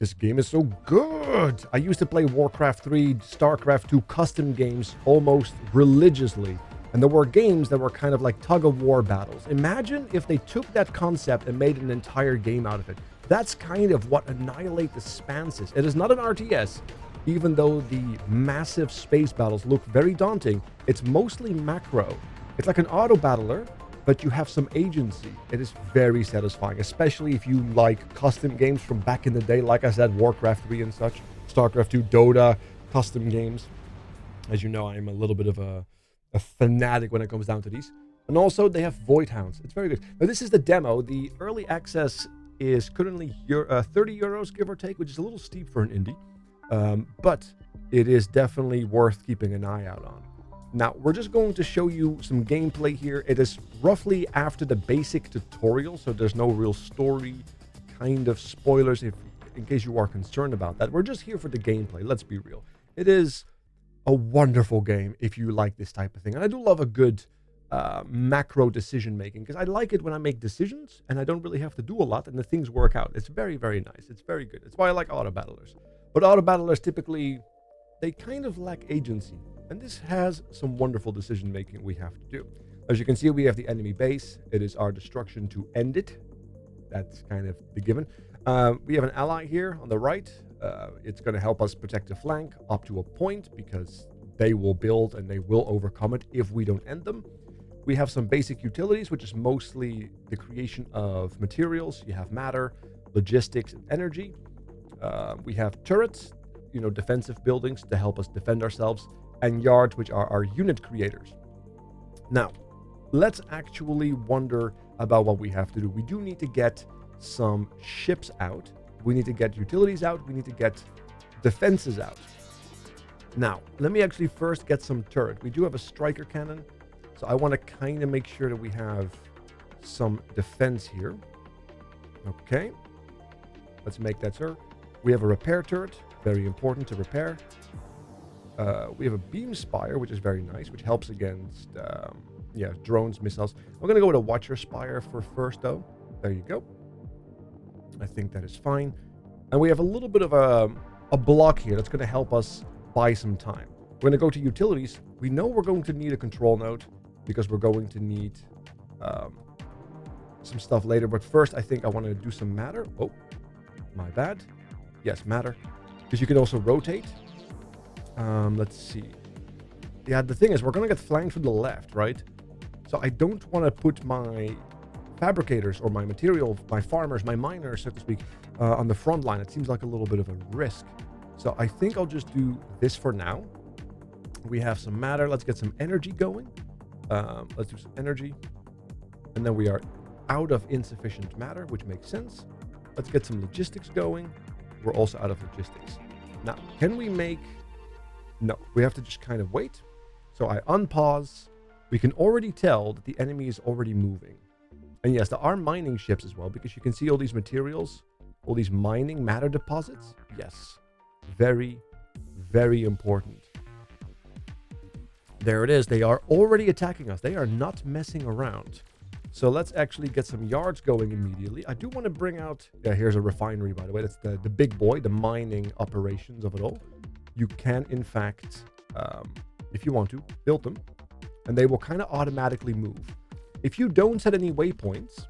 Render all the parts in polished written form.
This game is so good. I used to play Warcraft 3, Starcraft 2 custom games almost religiously. And there were games that were kind of like tug-of-war battles. Imagine if they took that concept and made an entire game out of it. That's kind of what Annihilate The Spance is. It is not an RTS, even though the massive space battles look very daunting. It's mostly macro. It's like an auto-battler, but you have some agency. It is very satisfying, especially if you like custom games from back in the day. Like I said, Warcraft 3 and such, Starcraft 2, Dota, custom games. As you know, I'm a little bit of a fanatic when it comes down to these. And also, they have Void Hounds. It's very good. Now, this is the demo. The early access is currently 30 euros, give or take, which is a little steep for an indie. But it is definitely worth keeping an eye out on. Now, we're just going to show you some gameplay here. It is roughly after the basic tutorial, so there's no real story kind of spoilers in case you are concerned about that. We're just here for the gameplay, let's be real. It is a wonderful game if you like this type of thing. And I do love a good macro decision making, because I like it when I make decisions and I don't really have to do a lot and the things work out. It's very, very nice. It's very good. It's why I like auto battlers. But auto battlers typically, they kind of lack agency. And this has some wonderful decision making we have to do. As you can see, we have the enemy base. It is our destruction to end it. That's kind of the given. We have an ally here on the right. It's going to help us protect the flank up to a point, because they will build and they will overcome it if we don't end them. We have some basic utilities, which is mostly the creation of materials. You have matter, logistics, and energy. We have turrets, defensive buildings to help us defend ourselves, and yards, which are our unit creators. Now, let's actually wonder about what we have to do. We do need to get some ships out. We need to get utilities out. We need to get defenses out. Now, let me actually first get some turret. We do have a striker cannon, so I want to kind of make sure that we have some defense here. Okay, let's make that, sir. We have a repair turret, very important to repair. We have a beam spire, which is very nice, which helps against drones, missiles. I'm going to go with a watcher spire for first, though. There you go. I think that is fine. And we have a little bit of a block here that's going to help us buy some time. We're going to go to utilities. We know we're going to need a control node, because we're going to need some stuff later. But first, I think I want to do some matter. Oh, my bad. Yes, matter. Because you can also rotate. Let's see. Yeah, the thing is, we're going to get flanked from the left, right? So I don't want to put my fabricators or my material, my farmers, my miners, so to speak, on the front line. It seems like a little bit of a risk. So I think I'll just do this for now. We have some matter. Let's get some energy going. Let's do some energy. And then we are out of insufficient matter, which makes sense. Let's get some logistics going. We're also out of logistics. Now, can we make... No, we have to just kind of wait. So I unpause. We can already tell that the enemy is already moving. And yes, there are mining ships as well, because you can see all these materials, all these mining matter deposits. Yes, very, very important. There it is. They are already attacking us. They are not messing around. So let's actually get some yards going immediately. I do want to bring out... Yeah, here's a refinery, by the way. That's the big boy, the mining operations of it all. You can, in fact, if you want to, build them, and they will kind of automatically move. If you don't set any waypoints,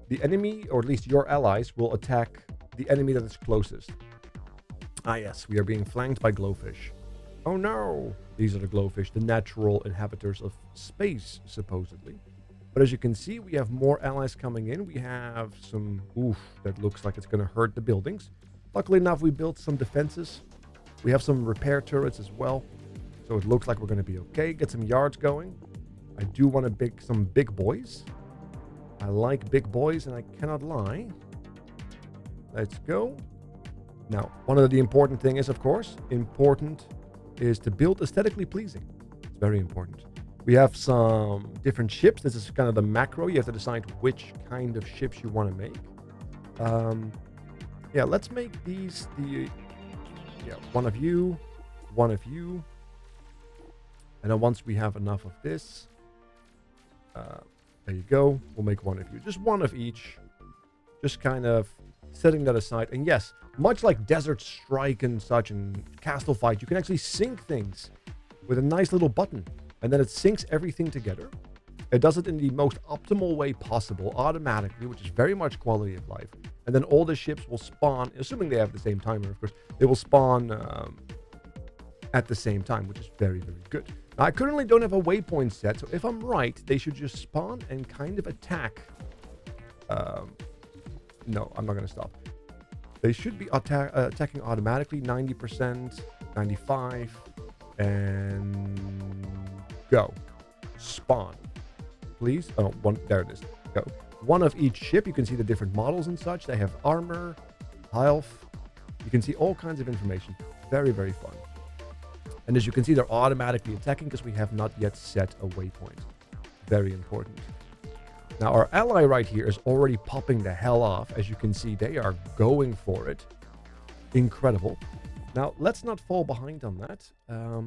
the enemy, or at least your allies, will attack the enemy that is closest. Ah, yes, we are being flanked by glowfish. Oh no! These are the glowfish, the natural inhabitants of space, supposedly. But as you can see, we have more allies coming in. We have some... Oof, that looks like it's going to hurt the buildings. Luckily enough, we built some defenses. We have some repair turrets as well, so it looks like we're going to be okay. Get some yards going. I do want to make some big boys. I like big boys, and I cannot lie. Let's go. Now, one of the important thing is, of course, to build aesthetically pleasing. It's very important. We have some different ships. This is kind of the macro. You have to decide which kind of ships you want to make. Yeah, let's make these one of you. And then once we have enough of this, there you go. We'll make one of you. Just one of each. Just kind of setting that aside. And yes, much like Desert Strike and such and Castle Fight, you can actually sync things with a nice little button. And then it syncs everything together. It does it in the most optimal way possible, automatically, which is very much quality of life. And then all the ships will spawn, assuming they have the same timer, of course, they will spawn at the same time, which is very, very good. Now, I currently don't have a waypoint set, so if I'm right, they should just spawn and kind of attack. No, I'm not going to stop. They should be attacking automatically, 90%, 95, and go. Spawn. Please. Oh, one. There it is. Go. One of each ship. You can see the different models and such. They have armor, health. You can see all kinds of information. Very, very fun. And as you can see, they're automatically attacking because we have not yet set a waypoint. Very important. Now, our ally right here is already popping the hell off. As you can see, they are going for it. Incredible. Now, let's not fall behind on that.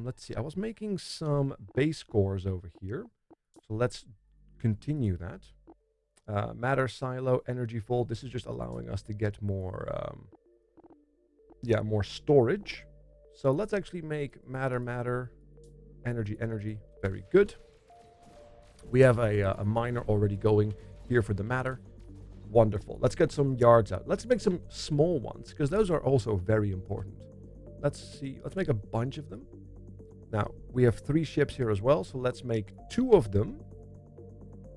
Let's see. I was making some base scores over here. So let's continue that. Matter silo, energy fold. This is just allowing us to get more, more storage. So let's actually make matter, energy. Very good. We have a miner already going here for the matter. Wonderful. Let's get some yards out. Let's make some small ones because those are also very important. Let's see. Let's make a bunch of them. Now, we have 3 ships here as well. So let's make 2 of them.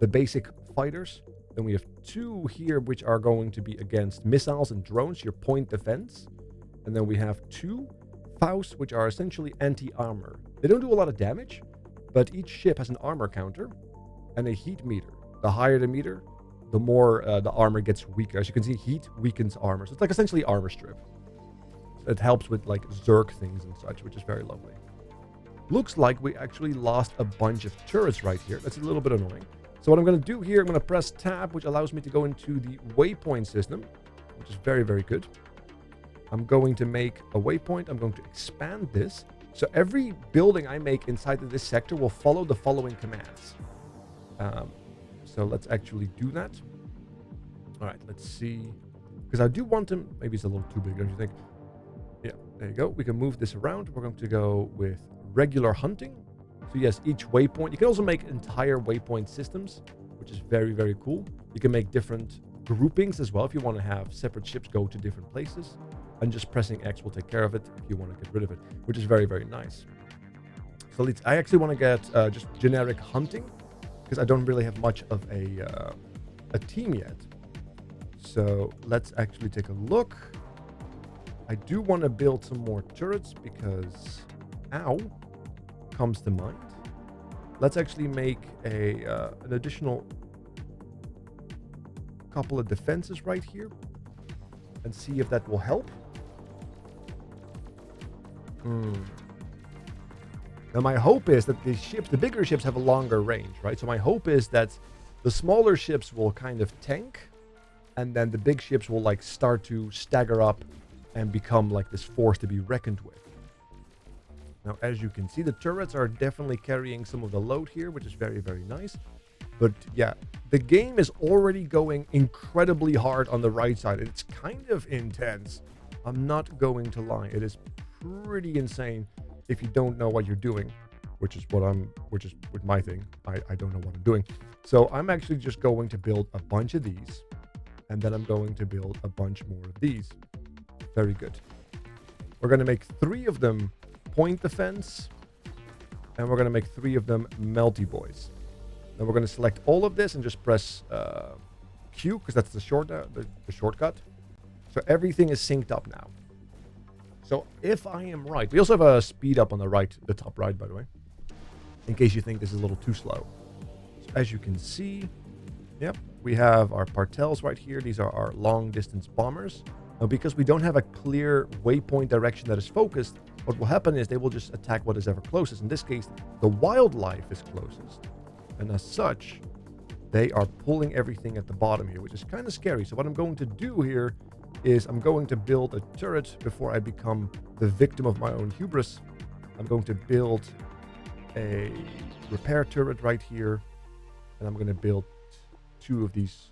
The basic fighters. Then we have 2 here, which are going to be against missiles and drones, your point defense. And then we have 2 Faust, which are essentially anti-armor. They don't do a lot of damage, but each ship has an armor counter and a heat meter. The higher the meter, the more the armor gets weaker. As you can see, heat weakens armor. So it's like essentially armor strip. It helps with like Zerg things and such, which is very lovely. Looks like we actually lost a bunch of turrets right here. That's a little bit annoying. So what I'm going to do here, I'm going to press tab, which allows me to go into the waypoint system, which is very, very good. I'm going to make a waypoint. I'm going to expand this. So every building I make inside of this sector will follow the following commands. So let's actually do that. All right, let's see. Because I do want them. Maybe it's a little too big, don't you think? Yeah, there you go. We can move this around. We're going to go with regular hunting. So yes, each waypoint. You can also make entire waypoint systems, which is very, very cool. You can make different groupings as well if you want to have separate ships go to different places. And just pressing X will take care of it if you want to get rid of it, which is very, very nice. So I actually want to get just generic hunting because I don't really have much of a team yet. So let's actually take a look. I do want to build some more turrets because ow comes to mind. Let's actually make an additional couple of defenses right here and see if that will help. Now my hope is that the bigger ships have a longer range, right? So my hope is that the smaller ships will kind of tank and then the big ships will like start to stagger up and become like this force to be reckoned with. Now, as you can see, the turrets are definitely carrying some of the load here, which is very, very nice. But yeah, the game is already going incredibly hard on the right side. It's kind of intense. I'm not going to lie. It is pretty insane if you don't know what you're doing, which is with my thing. I don't know what I'm doing. So I'm actually just going to build a bunch of these, and then I'm going to build a bunch more of these. Very good. We're going to make 3 of them point defense, and we're going to make 3 of them melty boys. Then we're going to select all of this and just press Q, because that's the shortcut. So everything is synced up now. So if I am right, we also have a speed up on the right, the top right, by the way, in case you think this is a little too slow. So as you can see, yep, we have our Partels right here. These are our long distance bombers. Now, because we don't have a clear waypoint direction that is focused, what will happen is they will just attack what is ever closest. In this case, the wildlife is closest. And as such, they are pulling everything at the bottom here, which is kind of scary. So what I'm going to do here is I'm going to build a turret before I become the victim of my own hubris. I'm going to build a repair turret right here. And I'm going to build 2 of these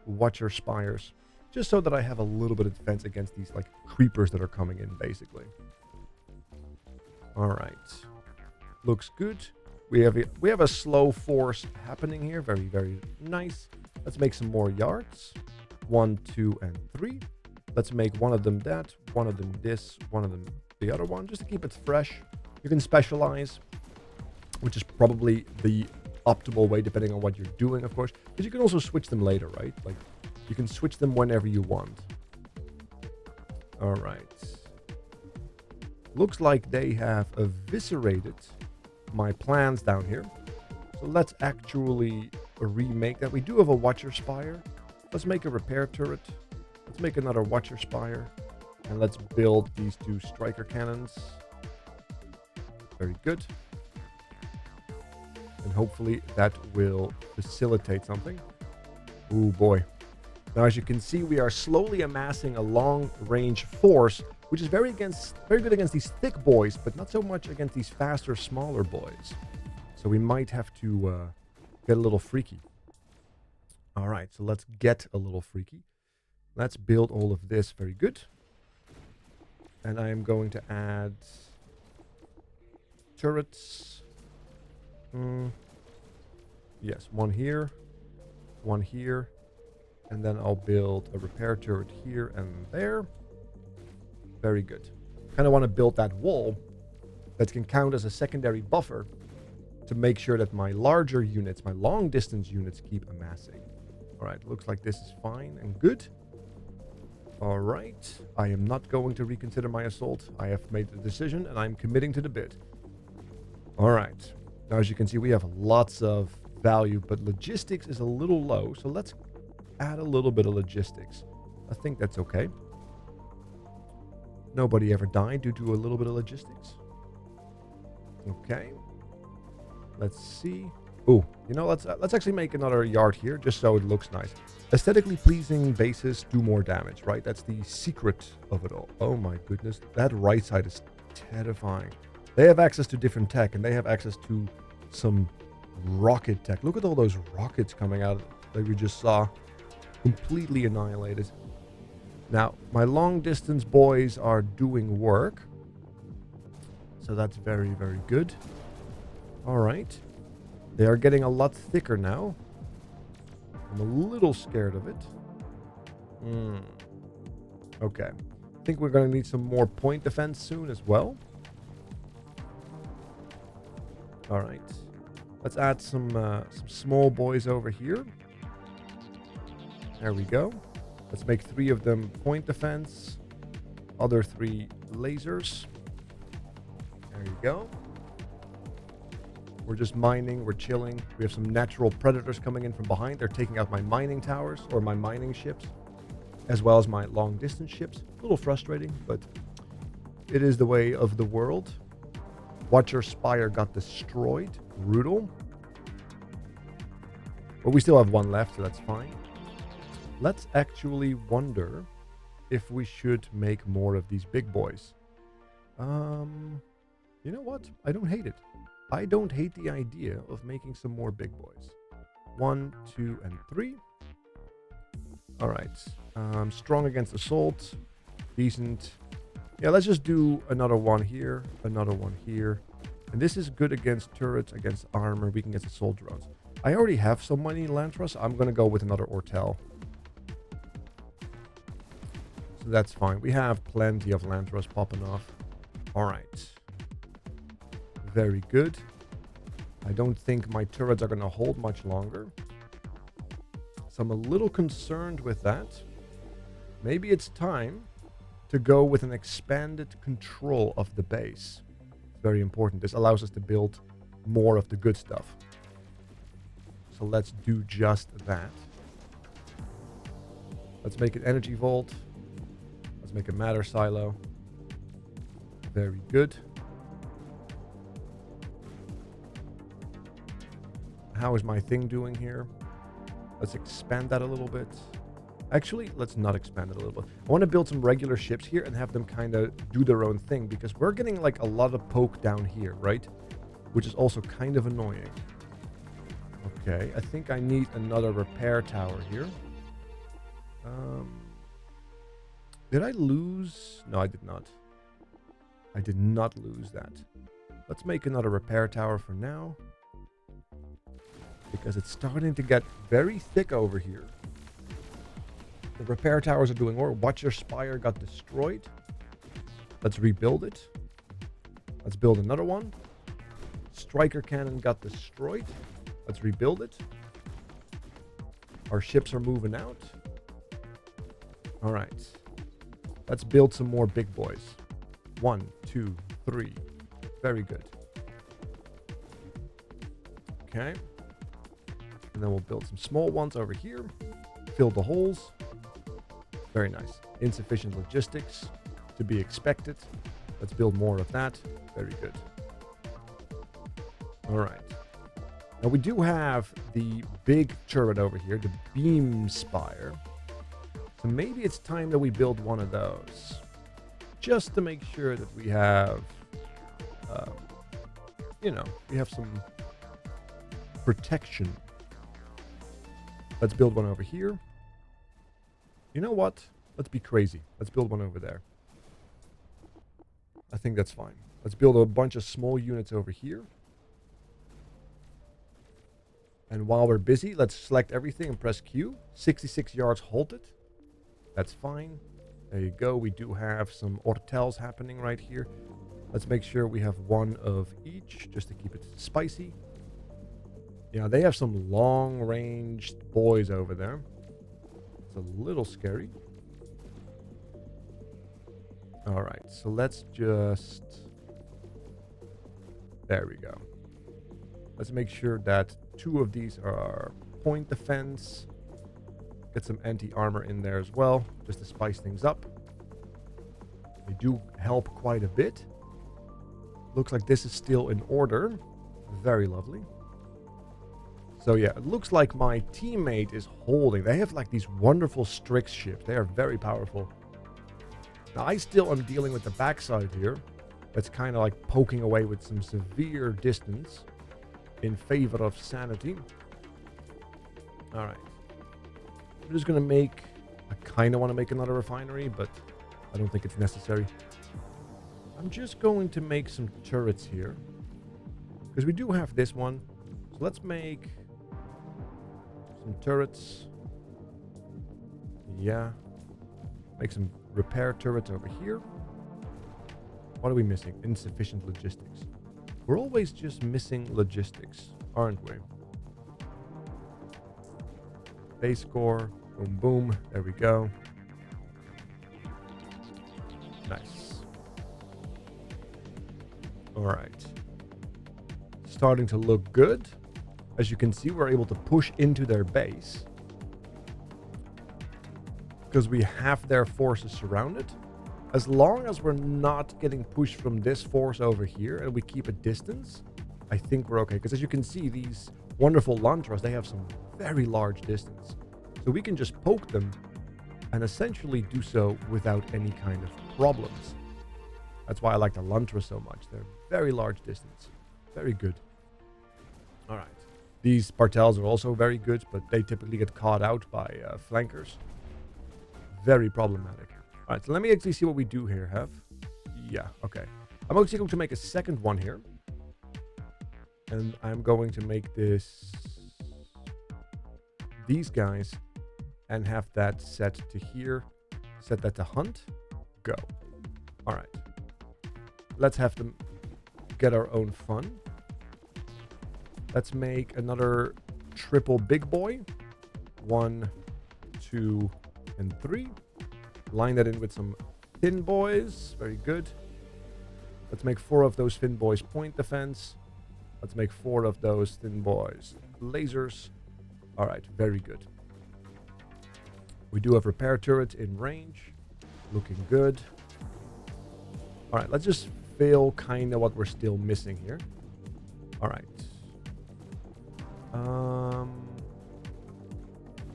watcher spires just so that I have a little bit of defense against these like creepers that are coming in, basically. All right, looks good. We have a slow force happening here. Very, very nice. Let's make some more yards. 1, 2, and 3. Let's make one of them that, one of them this, one of them the other one, just to keep it fresh. You can specialize, which is probably the optimal way depending on what you're doing, of course. But you can also switch them later, right? Like, you can switch them whenever you want. All right. Looks like they have eviscerated my plans down here. So let's actually remake that. We do have a Watcher Spire. Let's make a repair turret. Let's make another Watcher Spire. And let's build these 2 striker cannons. Very good. And hopefully that will facilitate something. Ooh, boy. Now, as you can see, we are slowly amassing a long-range force, which is very good against these thick boys, but not so much against these faster, smaller boys. So we might have to get a little freaky. All right, so let's get a little freaky. Let's build all of this. Very good. And I am going to add turrets. Yes, one here, and then I'll build a repair turret here and there. Very good. Kind of want to build that wall that can count as a secondary buffer to make sure that my larger units, my long distance units, keep amassing. All right, looks like this is fine and good. All right, I am not going to reconsider my assault. I have made the decision and I'm committing to the bid. All right, now as you can see, we have lots of value, but logistics is a little low. So let's add a little bit of logistics. I think that's okay. Nobody ever died due to a little bit of logistics. Okay. Let's see. Oh, you know, let's actually make another yard here just so it looks nice. Aesthetically pleasing bases do more damage, right? That's the secret of it all. Oh my goodness, that right side is terrifying. They have access to different tech, and they have access to some rocket tech. Look at all those rockets coming out that we just saw. Completely annihilated. Now, my long distance boys are doing work. So that's very, very good. All right. They are getting a lot thicker now. I'm a little scared of it. Okay. I think we're going to need some more point defense soon as well. All right. Let's add some small boys over here. There we go. Let's make 3 of them point defense. Other 3 lasers. There you go. We're just mining. We're chilling. We have some natural predators coming in from behind. They're taking out my mining towers or my mining ships, as well as my long distance ships. A little frustrating, but it is the way of the world. Watcher Spire got destroyed. Brutal. But we still have 1 left, so that's fine. Let's actually wonder if we should make more of these big boys. You know what? I don't hate it. I don't hate the idea of making some more big boys. 1, 2, and 3. All right. Strong against assault. Decent. Yeah, let's just do another one here. Another one here. And this is good against turrets, against armor, weak against assault drones. I already have some money in Lantras. So I'm going to go with another Ortel. So that's fine. We have plenty of Lantras popping off. All right. Very good. I don't think my turrets are going to hold much longer. So I'm a little concerned with that. Maybe it's time to go with an expanded control of the base. It's very important. This allows us to build more of the good stuff. So let's do just that. Let's make an energy vault. Let's make a matter silo. Very good. How is my thing doing here? Let's expand that a little bit. Actually, let's not expand it a little bit. I want to build some regular ships here and have them kind of do their own thing, because we're getting like a lot of poke down here, right? Which is also kind of annoying. Okay, I think I need another repair tower here. Did I lose? No, I did not. I did not lose that. Let's make another repair tower for now. Because it's starting to get very thick over here. The repair towers are doing work. Watcher Spire got destroyed. Let's rebuild it. Let's build another one. Striker Cannon got destroyed. Let's rebuild it. Our ships are moving out. All right. Let's build some more big boys. 1, 2, 3. Very good. Okay. And then we'll build some small ones over here. Fill the holes. Very nice. Insufficient logistics. To be expected. Let's build more of that. Very good. All right. Now we do have the big turret over here, the beam spire. So maybe it's time that we build one of those. Just to make sure that we have, we have some protection. Let's build one over here. You know what? Let's be crazy. Let's build one over there. I think that's fine. Let's build a bunch of small units over here. And while we're busy, let's select everything and press Q. 66 yards halted. That's fine. There you go. We do have some hotels happening right here. Let's make sure we have one of each just to keep it spicy. Yeah, they have some long-ranged boys over there. It's a little scary. All right, so let's just... There we go. Let's make sure that 2 of these are point defense. Get some anti-armor in there as well, just to spice things up. They do help quite a bit. Looks like this is still in order. Very lovely. So yeah, it looks like my teammate is holding. They have like these wonderful Strix ships. They are very powerful. Now I still am dealing with the backside here. That's kind of like poking away with some severe distance in favor of sanity. All right. I'm just going to make... I kind of want to make another refinery, but I don't think it's necessary. I'm just going to make some turrets here. Because we do have this one. So let's make some turrets. Yeah. Make some repair turrets over here. What are we missing? Insufficient logistics. We're always just missing logistics, aren't we? Base core. Boom, boom. There we go. Nice. All right. Starting to look good. As you can see, we're able to push into their base. Because we have their forces surrounded. As long as we're not getting pushed from this force over here and we keep a distance, I think we're okay. Because as you can see, these wonderful Lantras, they have some very large distance. So we can just poke them and essentially do so without any kind of problems. That's why I like the Lantra so much. They're very large distance. Very good. All right. These Partels are also very good, but they typically get caught out by flankers. Very problematic. All right, so let me actually see what we do here, Have. Yeah, okay. I'm actually going to make a second one here. And I'm going to make these guys and have that set to here. Set that to hunt. Go. All right. Let's have them get our own fun. Let's make another triple big boy. 1, 2, and 3. Line that in with some thin boys. Very good. Let's make 4 of those thin boys point defense. Let's make 4 of those thin boys lasers. All right, very good. We do have repair turrets in range. Looking good. All right, let's just fill kind of what we're still missing here. All right.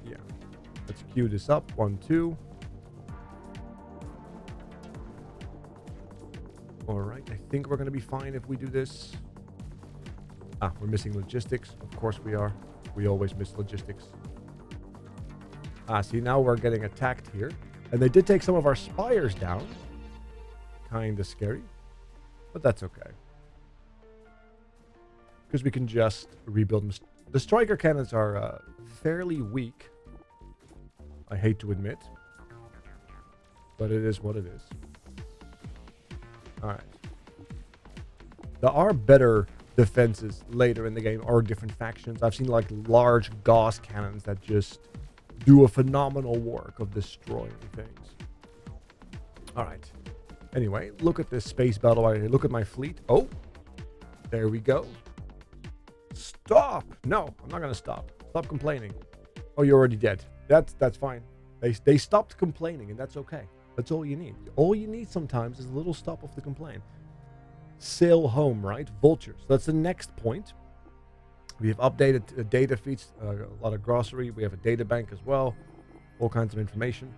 Yeah. Let's queue this up. 1, 2. All right, I think we're going to be fine if we do this. Ah, we're missing logistics. Of course we are. We always miss logistics. Ah, see, now we're getting attacked here. And they did take some of our spires down. Kind of scary. But that's okay. Because we can just rebuild them. The striker cannons are fairly weak. I hate to admit. But it is what it is. Alright. There are better defenses later in the game, or different factions. I've seen like large Gauss cannons that just do a phenomenal work of destroying things. Alright. Anyway, look at this space battle right here. Look at my fleet. Oh, there we go. Stop! No, I'm not gonna stop. Stop complaining. Oh, you're already dead. That's fine. They stopped complaining, and that's okay. That's all you need. All you need sometimes is a little stop of the complaint. Sail home, right? Vultures. That's the next point. We have updated data feeds, a lot of grocery. We have a data bank as well. All kinds of information.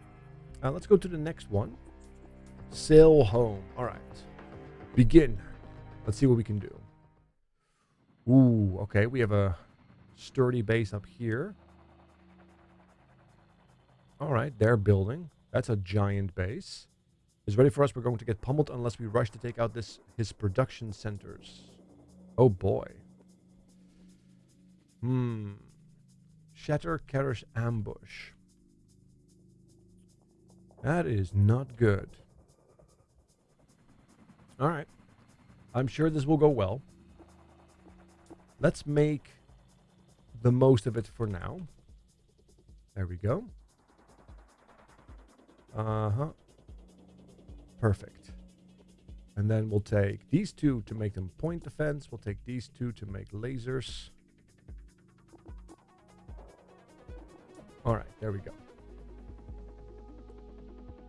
Let's go to the next one. Sail home. All right. Begin. Let's see what we can do. Ooh, okay. We have a sturdy base up here. All right. They're building. That's a giant base. Is ready for us. We're going to get pummeled unless we rush to take out his production centers. Oh boy. Shatter Karish ambush. That is not good. Alright. I'm sure this will go well. Let's make the most of it for now. There we go. Perfect. And then we'll take these two to make them point defense. We'll take these two to make lasers. All right, there we go.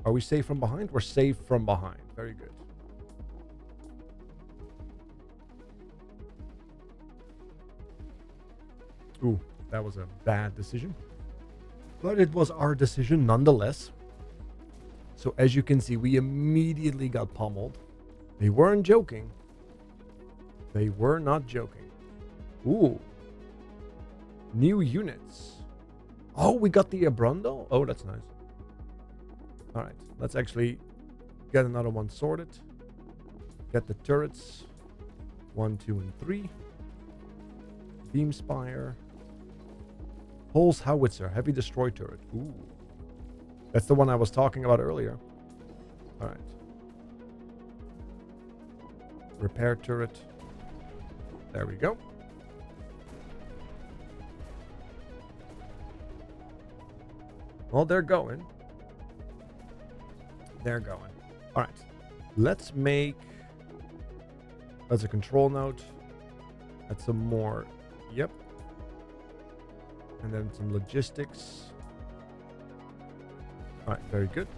Are we safe from behind? We're safe from behind. Very good. Ooh, that was a bad decision. But it was our decision nonetheless. So as you can see, we immediately got pummeled. They weren't joking. They were not joking. Ooh. New units. Oh, we got the Abrundle? Oh, that's nice. All right, let's actually get another one sorted. Get the turrets. 1, 2, and 3. Beam Spire. Pulse Howitzer. Heavy Destroy Turret. Ooh. That's the one I was talking about earlier. All right. Repair turret. There we go. Well, they're going. They're going. All right. Let's make... That's a control node. That's some more... Yep. And then some logistics. All right, very good.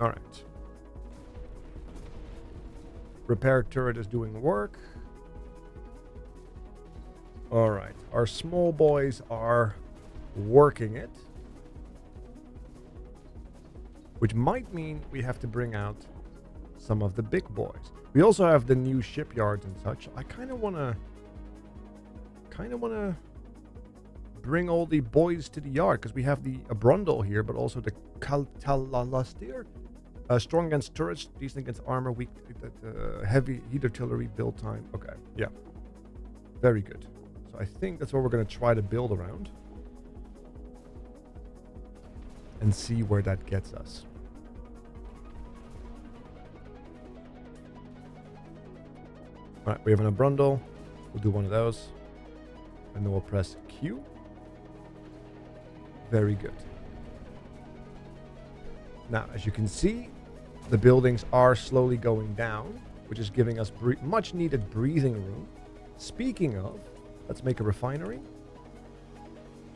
All right. Repair turret is doing work. All right. Our small boys are working it. Which might mean we have to bring out some of the big boys. We also have the new shipyards and such. I kind of want to bring all the boys to the yard, because we have the Abrundle here, but also the Kaltalastir. Strong against turrets, decent against armor, weak heavy heat artillery build time. Okay, yeah. Very good. So I think that's what we're going to try to build around. And see where that gets us. Alright, we have an Abrundle. We'll do one of those. And then we'll press Q. Very good. Now, as you can see, the buildings are slowly going down, which is giving us much needed breathing room. Speaking of, let's make a refinery.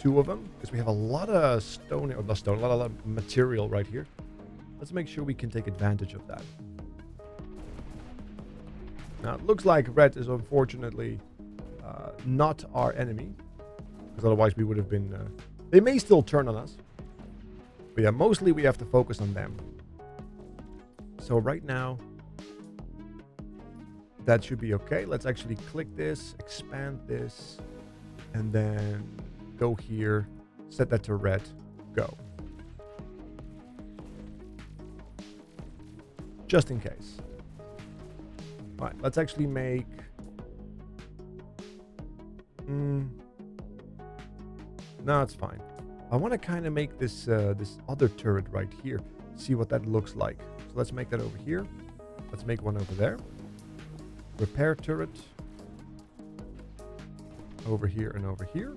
2 of them, because we have a lot of stone, or not stone, a lot of material right here. Let's make sure we can take advantage of that. Now, it looks like red is unfortunately not our enemy, because otherwise we would have been... they may still turn on us. But yeah, mostly we have to focus on them. So right now, that should be okay. Let's actually click this, expand this, and then go here, set that to red, go. Just in case. All right, let's actually make... No, it's fine. I want to kind of make this this other turret right here. See what that looks like. So let's make that over here. Let's make one over there. Repair turret. Over here and over here.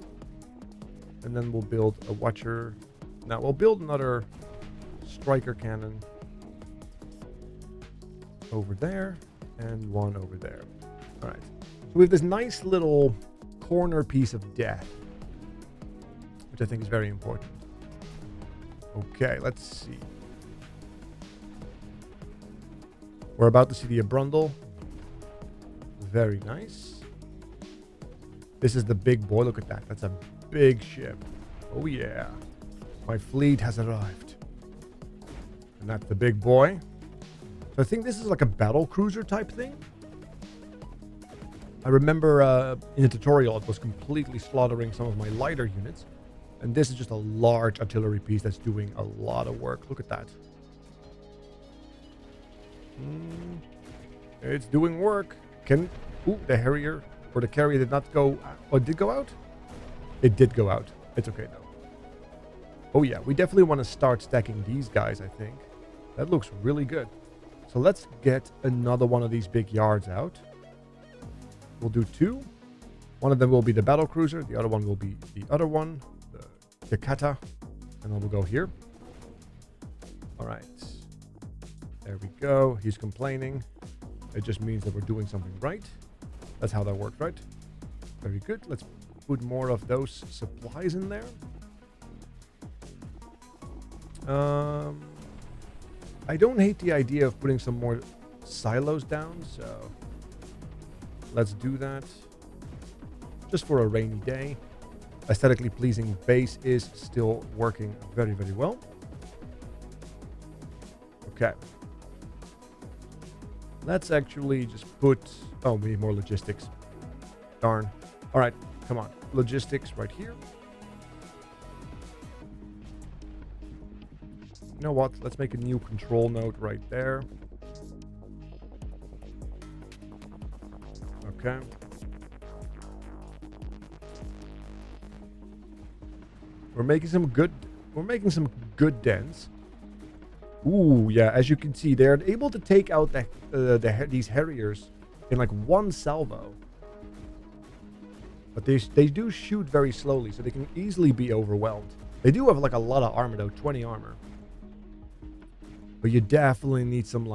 And then we'll build a watcher. Now we'll build another striker cannon. Over there. And one over there. All right. So we have this nice little corner piece of death, which I think is very important. Okay, let's see. We're about to see the Abrundle. Very nice. This is the big boy. Look at that. That's a big ship. Oh yeah. My fleet has arrived. And that's the big boy. So I think this is like a battle cruiser type thing. I remember in the tutorial it was completely slaughtering some of my lighter units. And this is just a large artillery piece that's doing a lot of work. Look at that. It's doing work. Ooh, the Harrier or the carrier did not go... Oh, it did go out? It did go out. It's okay though. Oh yeah, we definitely want to start stacking these guys, I think. That looks really good. So let's get another one of these big yards out. We'll do two. One of them will be the battle cruiser. The other one will be the other one, the Kata. And then we'll go here. All right. There we go. He's complaining. It just means that we're doing something right. That's how that works, right? Very good. Let's put more of those supplies in there. I don't hate the idea of putting some more silos down, so let's do that. Just for a rainy day. Aesthetically pleasing base is still working very, very well. Okay. Let's actually just put... Oh, we need more logistics. Darn. All right, come on. Logistics right here. You know what? Let's make a new control node right there. Okay. We're making some good dents. Ooh, yeah, as you can see, they're able to take out these Harriers in like one salvo. But they do shoot very slowly, so they can easily be overwhelmed. They do have like a lot of armor though, 20 armor. But you definitely need some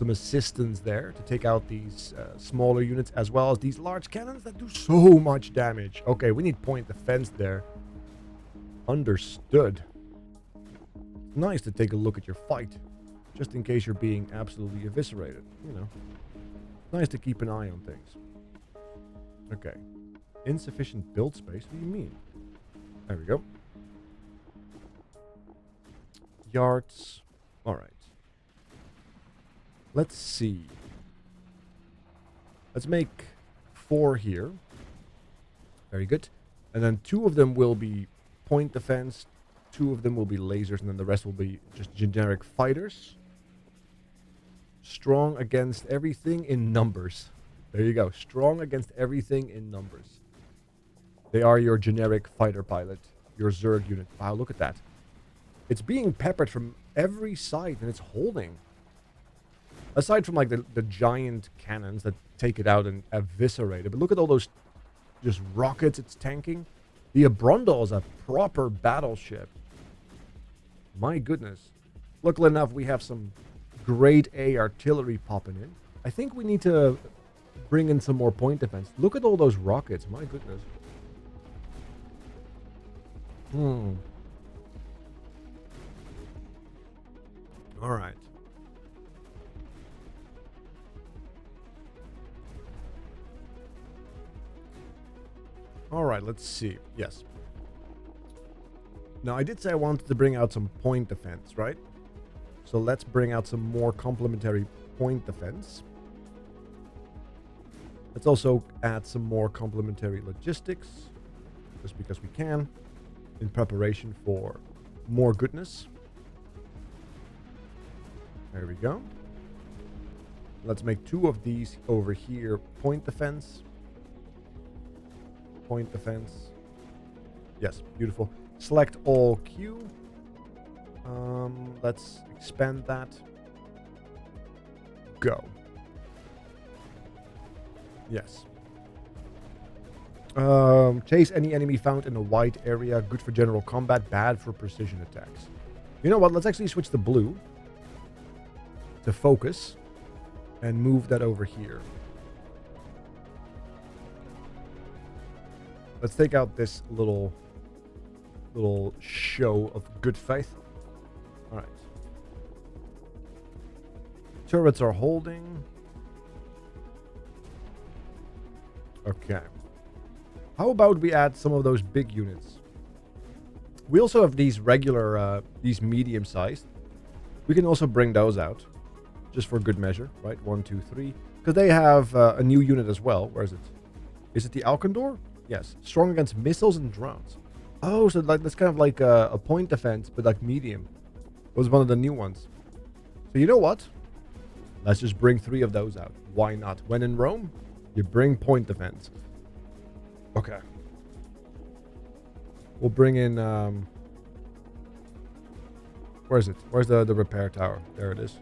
assistance there to take out these smaller units as well as these large cannons that do so much damage. Okay, we need point defense there. Understood. Nice to take a look at your fight, just in case you're being absolutely eviscerated. You know, nice to keep an eye on things. Okay. Insufficient build space? What do you mean? There we go. Yards. All right. Let's see. Let's make 4 here. Very good. And then 2 of them will be point defense. 2 of them will be lasers, and then the rest will be just generic fighters. Strong against everything in numbers. There you go. Strong against everything in numbers. They are your generic fighter pilot, your Zerg unit. Wow, look at that. It's being peppered from every side, and it's holding. Aside from like the giant cannons that take it out and eviscerate it. But look at all those just rockets it's tanking. The Abrundle is a proper battleship. My goodness. Luckily enough, we have some grade A artillery popping in. I think we need to bring in some more point defense. Look at all those rockets. My goodness. All right. All right, let's see. Yes. Now, I did say I wanted to bring out some point defense, right? So let's bring out some more complementary point defense. Let's also add some more complementary logistics. just because we can, in preparation for more goodness. There we go. Let's make 2 of these over here. Point defense. Point defense. Yes, beautiful. Select all Q. Let's expand that. Go. Yes. Chase any enemy found in a wide area. Good for general combat, bad for precision attacks. You know what? Let's actually switch to blue to focus and move that over here. Let's take out this little show of good faith. All right. Turrets are holding. Okay. How about we add some of those big units? We also have these regular, these medium-sized. We can also bring those out, just for good measure, right? 1, 2, 3. Because they have a new unit as well. Where is it? Is it the Alcondor? Yes. Strong against missiles and drones. Oh, so like that's kind of like a point defense, but like medium. It was one of the new ones. So you know what? Let's just bring 3 of those out. Why not? When in Rome, you bring point defense. Okay. We'll bring in... where is it? Where's the repair tower? There it is.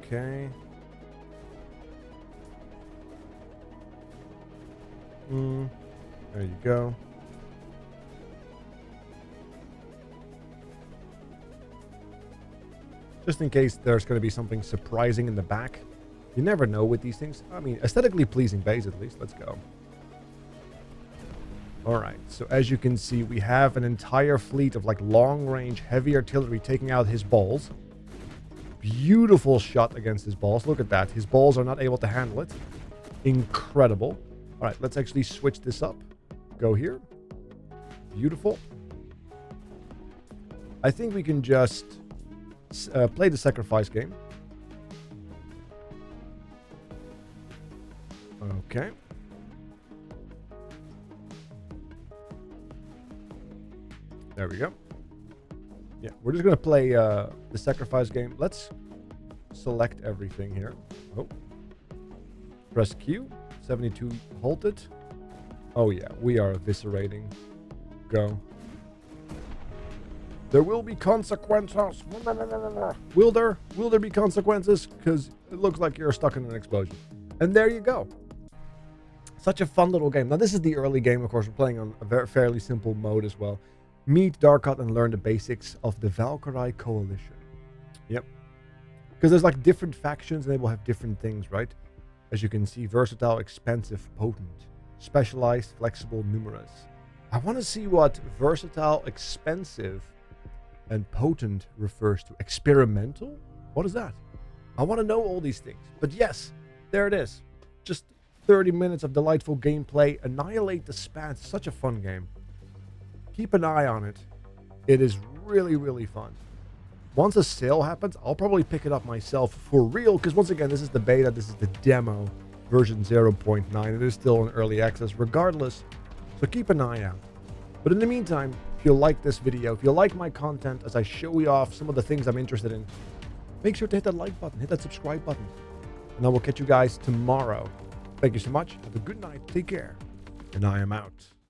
Okay. There you go. Just in case there's going to be something surprising in the back. You never know with these things. I mean, aesthetically pleasing base at least. Let's go. Alright, so as you can see, we have an entire fleet of like long-range heavy artillery taking out his balls. Beautiful shot against his balls. Look at that. His balls are not able to handle it. Incredible. Alright, let's actually switch this up. Go here. Beautiful. I think we can just play the sacrifice game. Okay. There we go. Yeah, we're just going to play the sacrifice game. Let's select everything here. Oh. Press Q. 72 halted. Oh yeah, we are eviscerating. Go. There will be consequences. Will there? Will there be consequences? Because it looks like you're stuck in an explosion. And there you go. Such a fun little game. Now this is the early game, of course. We're playing on a very fairly simple mode as well. Meet Darkot and learn the basics of the Valkyrie Coalition. Yep. Because there's like different factions and they will have different things, right? As you can see, versatile, expensive, potent, specialized, flexible, numerous. I want to see what versatile, expensive, and potent refers to. Experimental? What is that? I want to know all these things. But yes, there it is. Just 30 minutes of delightful gameplay. Annihilate the Spance. Such a fun game. Keep an eye on it. It is really, really fun. Once a sale happens, I'll probably pick it up myself for real, because once again, this is the beta, this is the demo, version 0.9. It is still in early access regardless, so keep an eye out. But in the meantime, if you like this video, if you like my content as I show you off some of the things I'm interested in, make sure to hit that like button, hit that subscribe button, and I will catch you guys tomorrow. Thank you so much, have a good night, take care, and I am out.